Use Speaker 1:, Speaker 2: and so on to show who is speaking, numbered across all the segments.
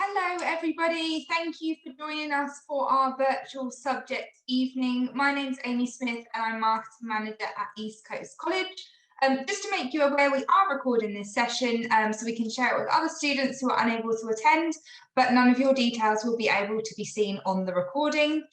Speaker 1: Hello everybody, thank you for joining us for our virtual subject evening. My name's Amy Smith and I'm Marketing Manager at East Coast College. Just to make you aware, we are recording this session so we can share it with other students who are unable to attend, but none of your details will be able to be seen on the recording.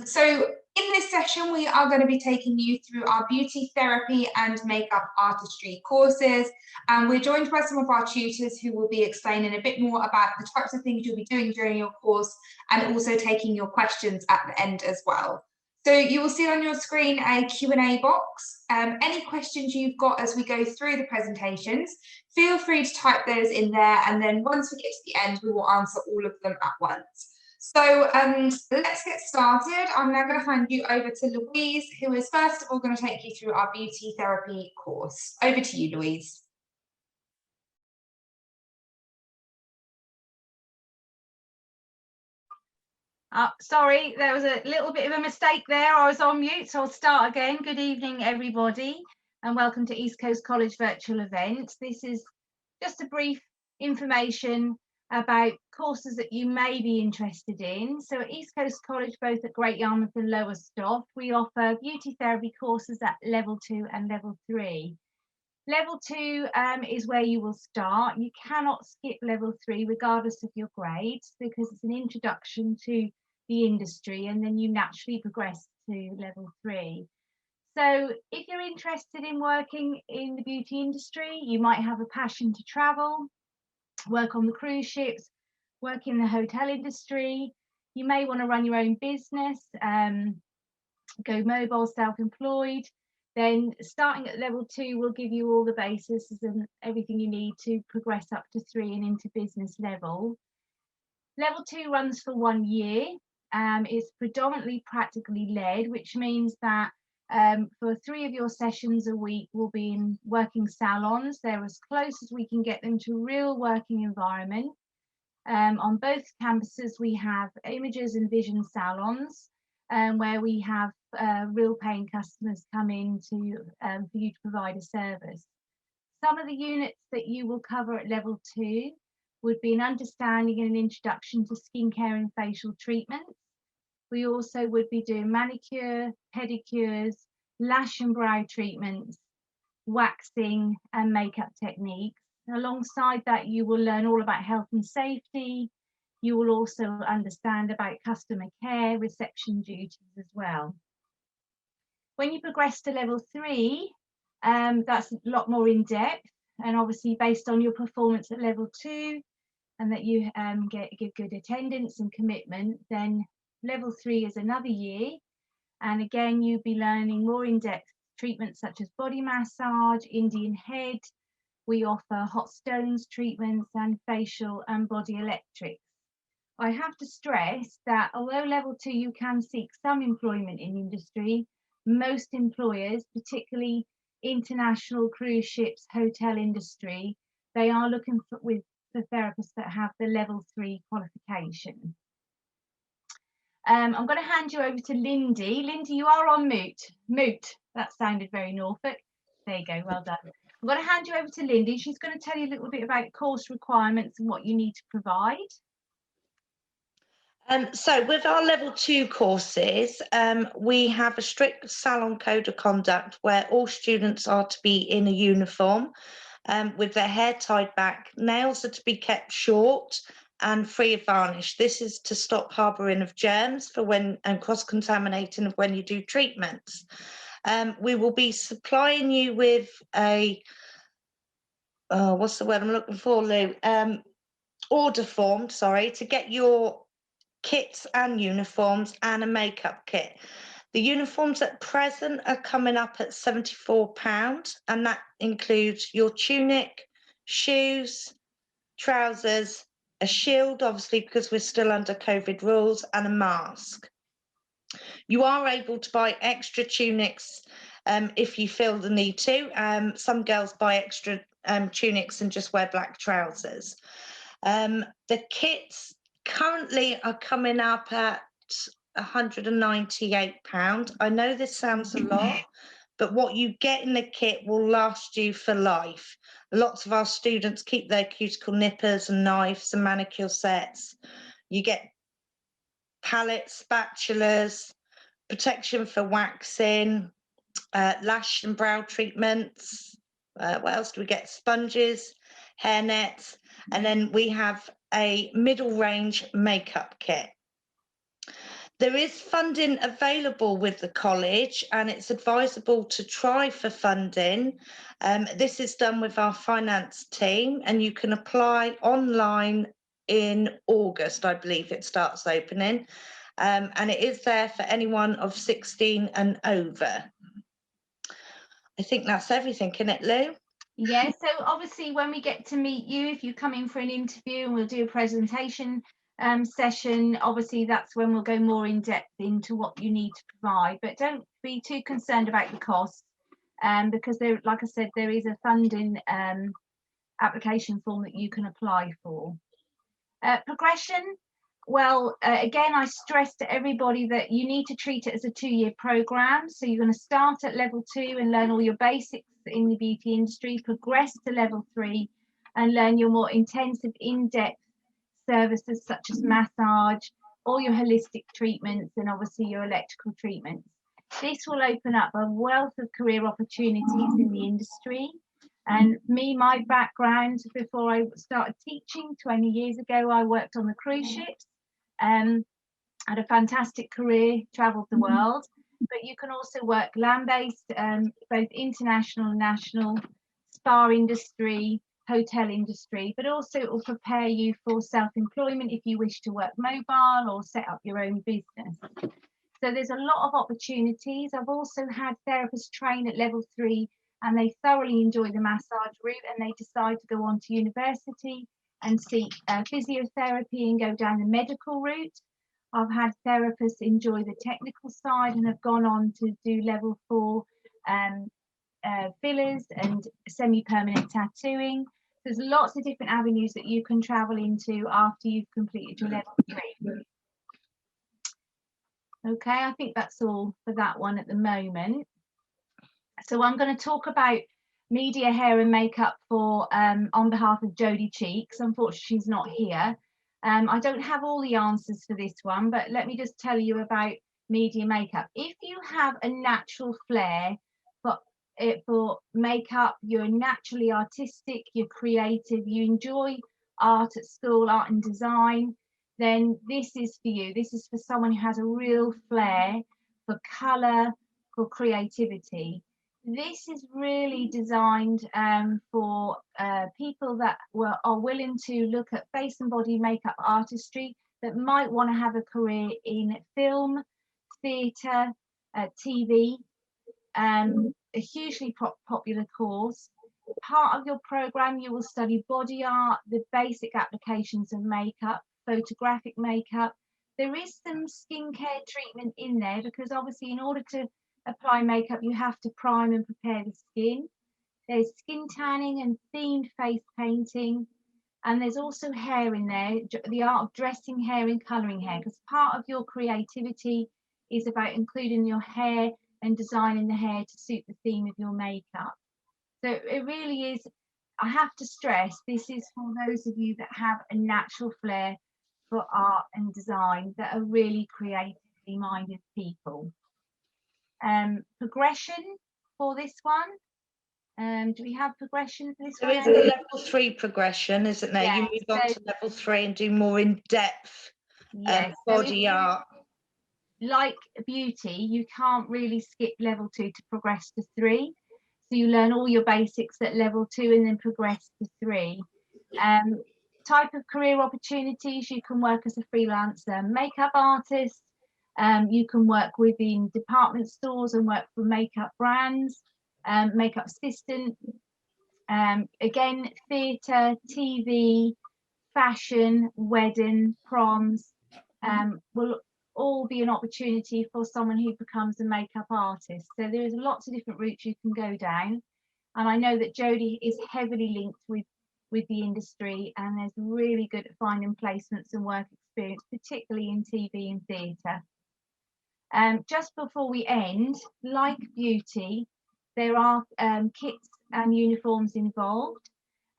Speaker 1: So in this session, we are going to be taking you through our beauty therapy and makeup artistry courses. And we're joined by some of our tutors who will be explaining a bit more about the types of things you'll be doing during your course and also taking your questions at the end as well. So you will see on your screen a Q&A box. Any questions you've got as we go through the presentations, feel free to type those in there. And then once we get to the end, we will answer all of them at once. So let's get started. I'm now going to hand you over to Louise, who is first of all going to take you through our beauty therapy course. Over to you, Louise.
Speaker 2: Sorry, there was a little bit of a mistake there. I was on mute, so I'll start again. Good evening, everybody, and welcome to East Coast College virtual event. This is just a brief information about courses that you may be interested in. So at East Coast College, both at Great Yarmouth and Lowestoft, we offer beauty therapy courses at level 2 and level 3. Level 2 is where you will start. You cannot skip level 3 regardless of your grades because it's an introduction to the industry, and then you naturally progress to level 3. So if you're interested in working in the beauty industry, you might have a passion to travel, work on the cruise ships, work in the hotel industry. You may want to run your own business, go mobile, self-employed. Then starting at level 2 will give you all the bases and everything you need to progress up to 3 and into business level. Level 2 runs for 1 year. It's predominantly practically led, which means that for 3 of your sessions a week will be in working salons. They're as close as we can get them to real working environment. On both campuses, we have images and vision salons where we have real paying customers come in to for you to provide a service. Some of the units that you will cover at level 2 would be an understanding and an introduction to skincare and facial treatments. We also would be doing manicure, pedicures, lash and brow treatments, waxing and makeup techniques. Alongside that, you will learn all about health and safety. You will also understand about customer care, reception duties as well. When you progress to level 3, that's a lot more in depth, and obviously based on your performance at level 2 and that you give good attendance and commitment, then level 3 is another year. And again, you'll be learning more in-depth treatments such as body massage, Indian head. We offer hot stones treatments and facial and body electrics. I have to stress that although level 2 you can seek some employment in industry, most employers, particularly international cruise ships, hotel industry, they are looking for therapists that have the level 3 qualification. I'm going to hand you over to Lindy. Lindy, you are on mute. Mute. That sounded very Norfolk. There you go. Well done. I'm going to hand you over to Lindy. She's going to tell you a little bit about course requirements and what you need to provide.
Speaker 3: So with our level 2 courses, we have a strict salon code of conduct where all students are to be in a uniform with their hair tied back. Nails are to be kept short and free of varnish. This is to stop harbouring of germs for when and cross-contaminating of when you do treatments. We will be supplying you with a, what's the word I'm looking for, Lou? Order form, sorry, to get your kits and uniforms and a makeup kit. The uniforms at present are coming up at £74, and that includes your tunic, shoes, trousers, a shield, obviously because we're still under COVID rules, and a mask. You are able to buy extra tunics if you feel the need to. Some girls buy extra tunics and just wear black trousers. The kits currently are coming up at £198. I know this sounds a lot, but what you get in the kit will last you for life. Lots of our students keep their cuticle nippers and knives and manicure sets. You get palettes, spatulas, protection for waxing, lash and brow treatments. What else do we get? Sponges, hair nets, and then we have a middle range makeup kit. There is funding available with the college, and it's advisable to try for funding. This is done with our finance team, and you can apply online in August, I believe it starts opening. And it is there for anyone of 16 and over. I think that's everything, isn't it, Lou?
Speaker 2: Yeah, so obviously when we get to meet you, if you come in for an interview and we'll do a presentation session, obviously that's when we'll go more in depth into what you need to provide, but don't be too concerned about the cost, because there, like I said, there is a funding application form that you can apply for. Progression, well, again, I stress to everybody that you need to treat it as a 2-year program. So you're going to start at level 2 and learn all your basics in the beauty industry, progress to level 3 and learn your more intensive, in-depth services such as massage, all your holistic treatments, and obviously your electrical treatments. This will open up a wealth of career opportunities in the industry. And me, my background, before I started teaching 20 years ago, I worked on the cruise ships, had a fantastic career, traveled the world, but you can also work land-based, both international and national, spa industry, hotel industry, but also it will prepare you for self-employment if you wish to work mobile or set up your own business. So there's a lot of opportunities. I've also had therapists train at level 3 and they thoroughly enjoy the massage route and they decide to go on to university and seek physiotherapy and go down the medical route. I've had therapists enjoy the technical side and have gone on to do level 4 fillers and semi-permanent tattooing. There's lots of different avenues that you can travel into after you've completed your level 3. Okay, I think that's all for that one at the moment. So I'm going to talk about media, hair and makeup for on behalf of Jodie Cheeks. Unfortunately, she's not here. I don't have all the answers for this one, but let me just tell you about media makeup. If you have a natural flair for makeup, you're naturally artistic, you're creative, you enjoy art at school, art and design, then this is for you. This is for someone who has a real flair for colour, for creativity. This is really designed for people that are willing to look at face and body makeup artistry, that might want to have a career in film, theatre, TV, a hugely popular course. Part of your program, you will study body art, the basic applications of makeup, photographic makeup. There is some skincare treatment in there because obviously in order to apply makeup, you have to prime and prepare the skin. There's skin tanning and themed face painting. And there's also hair in there, the art of dressing hair and colouring hair, because part of your creativity is about including your hair and designing the hair to suit the theme of your makeup. So it really is, I have to stress, this is for those of you that have a natural flair for art and design, that are really creatively minded people. Progression for this one. Do we have progression for this one?
Speaker 3: There is a level 3 progression, isn't there?
Speaker 2: Yeah,
Speaker 3: you move on to level 3 and do more in-depth body art.
Speaker 2: Like beauty, you can't really skip level 2 to progress to 3. So you learn all your basics at level 2 and then progress to 3. Type of career opportunities, you can work as a freelance makeup artist. You can work within department stores and work for makeup brands, makeup assistant. Again, theatre, TV, fashion, wedding, proms will all be an opportunity for someone who becomes a makeup artist. So there is lots of different routes you can go down. And I know that Jodie is heavily linked with the industry and is really good at finding placements and work experience, particularly in TV and theatre. Just before we end, like beauty, there are kits and uniforms involved.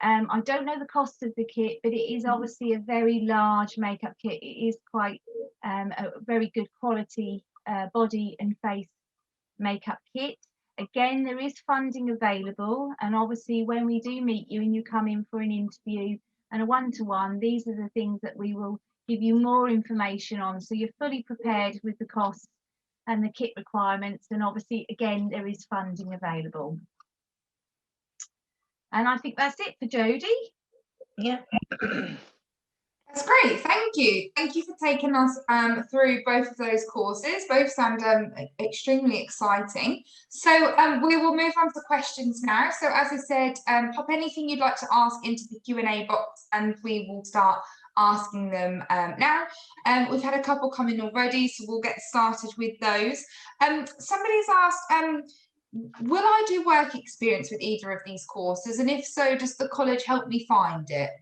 Speaker 2: I don't know the cost of the kit, but it is obviously a very large makeup kit. It is quite a very good quality body and face makeup kit. Again, there is funding available, and obviously when we do meet you and you come in for an interview and a one-to-one, these are the things that we will give you more information on, so you're fully prepared with the costs and the kit requirements. And obviously, again, there is funding available. And I think that's it for Jodie.
Speaker 3: Yeah.
Speaker 1: That's great, thank you. Thank you for taking us through both of those courses. Both sound extremely exciting. So we will move on to questions now. So as I said, pop anything you'd like to ask into the Q&A box and we will start asking them now. We've had a couple come in already, so we'll get started with those. Somebody's asked, will I do work experience with either of these courses? And if so, does the college help me find it?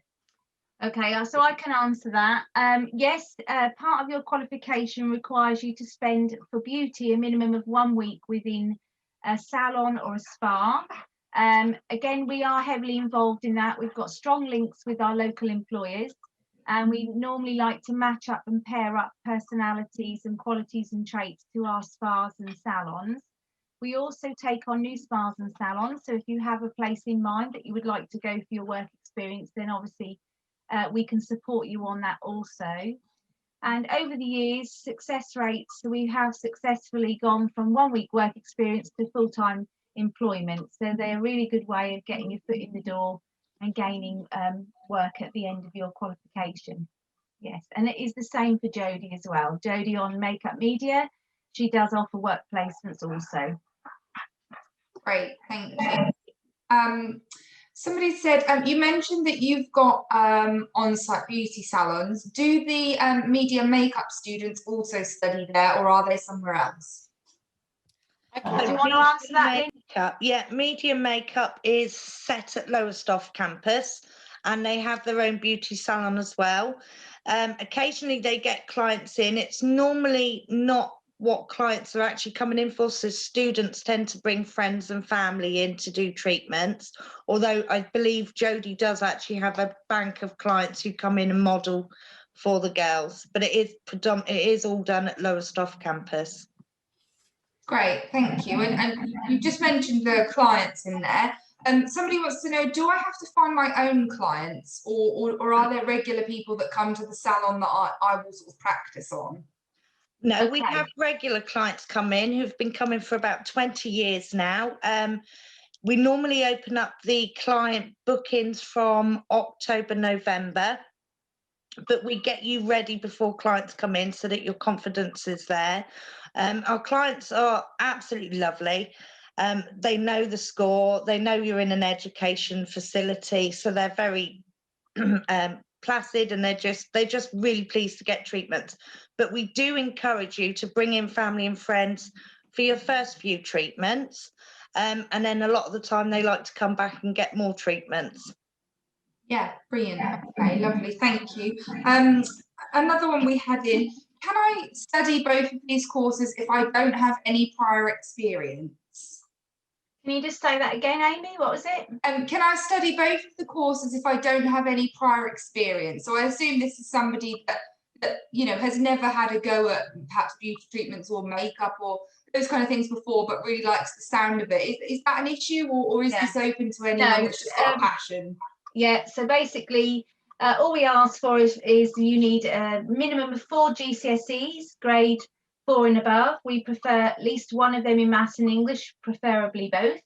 Speaker 2: Okay, so I can answer that. Yes, part of your qualification requires you to spend for beauty a minimum of 1 week within a salon or a spa. Again, we are heavily involved in that. We've got strong links with our local employers, and we normally like to match up and pair up personalities and qualities and traits to our spas and salons. We also take on new spas and salons, so if you have a place in mind that you would like to go for your work experience, then obviously we can support you on that also. And over the years, success rates, so we have successfully gone from 1 week work experience to full-time employment. So they're a really good way of getting your foot in the door and gaining work at the end of your qualification. Yes, and it is the same for Jodie as well. Jodie on Makeup Media, she does offer work placements also.
Speaker 1: Great, thank you. Somebody said, you mentioned that you've got on-site beauty salons. Do the media makeup students also study there, or are they somewhere else?
Speaker 2: Do you want to answer that, Lynn?
Speaker 3: Yeah, media makeup is set at Lowestoft campus, and they have their own beauty salon as well. Occasionally they get clients in. It's normally not what clients are actually coming in for, so students tend to bring friends and family in to do treatments, although I believe Jodie does actually have a bank of clients who come in and model for the girls, but it is all done at Lowestoft campus.
Speaker 1: Great, thank you. And you just mentioned the clients in there. Somebody wants to know, do I have to find my own clients, or are there regular people that come to the salon that I will sort of practice on?
Speaker 3: No,
Speaker 2: Okay.
Speaker 3: we have regular clients come in who've been coming for about 20 years now. We normally open up the client bookings from October, November, but we get you ready before clients come in so that your confidence is there. Our clients are absolutely lovely. They know the score, they know you're in an education facility, so they're very placid, and they're just really pleased to get treatments. But we do encourage you to bring in family and friends for your first few treatments, and then a lot of the time they like to come back and get more treatments.
Speaker 1: Yeah, brilliant. Okay, lovely, thank you. Another one we had in, can I study both of these courses if I don't have any prior experience?
Speaker 2: Can you just say that again, Amy? What was it?
Speaker 1: Can I study both of the courses if I don't have any prior experience? So I assume this is somebody that you know has never had a go at perhaps beauty treatments or makeup or those kind of things before, but really likes the sound of it. Is that an issue, or is this open to anyone that's just got a passion?
Speaker 2: Yeah, so basically all we ask for is you need a minimum of 4 GCSEs, grade 4 and above. We prefer at least one of them in maths and English, preferably both.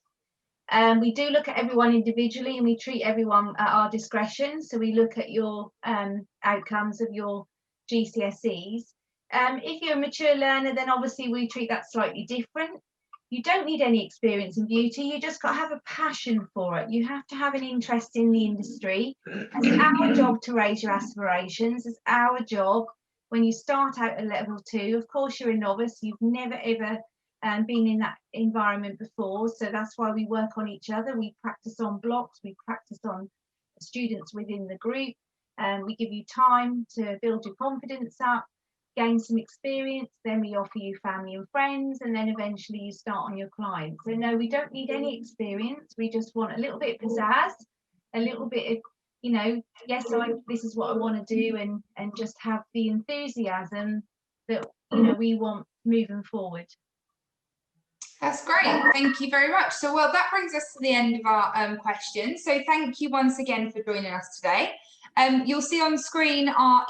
Speaker 2: We do look at everyone individually, and we treat everyone at our discretion. So we look at your outcomes of your GCSEs. If you're a mature learner, then obviously we treat that slightly different. You don't need any experience in beauty, you just got to have a passion for it. You have to have an interest in the industry. It's our job to raise your aspirations. It's our job when you start out at level 2. Of course, you're a novice, you've never ever been in that environment before, so that's why we work on each other. We practice on blocks, we practice on students within the group, and we give you time to build your confidence up, gain some experience, then we offer you family and friends, and then eventually you start on your clients. So no, we don't need any experience, we just want a little bit of pizzazz a little bit of, you know, yes, this is what I want to do, and just have the enthusiasm that, you know, we want moving forward.
Speaker 1: That's great. Thank you very much. So, well, that brings us to the end of our questions. So thank you once again for joining us today. You'll see on screen our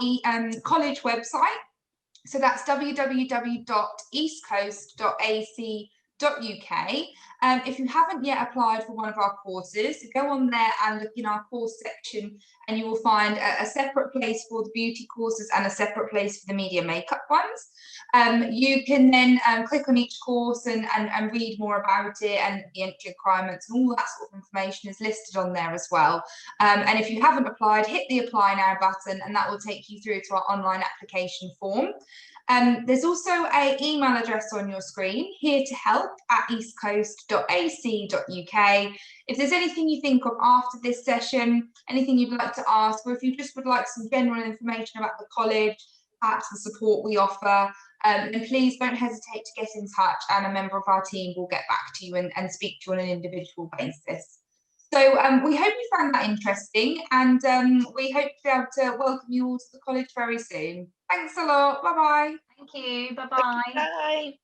Speaker 1: college website. So that's www.eastcoast.ac.uk. If you haven't yet applied for one of our courses, go on there and look in our course section, and you will find a separate place for the beauty courses and a separate place for the media makeup ones. You can then click on each course and read more about it, and the entry requirements and all that sort of information is listed on there as well. And if you haven't applied, hit the apply now button, and that will take you through to our online application form. There's also an email address on your screen, hereToHelp@eastcoast.ac.uk. If there's anything you think of after this session, anything you'd like to ask, or if you just would like some general information about the college, perhaps the support we offer, then please don't hesitate to get in touch, and a member of our team will get back to you and speak to you on an individual basis. So we hope you found that interesting, and we hope to be able to welcome you all to the college very soon. Thanks a lot. Bye-bye.
Speaker 2: Thank you. Bye-bye.
Speaker 3: Bye.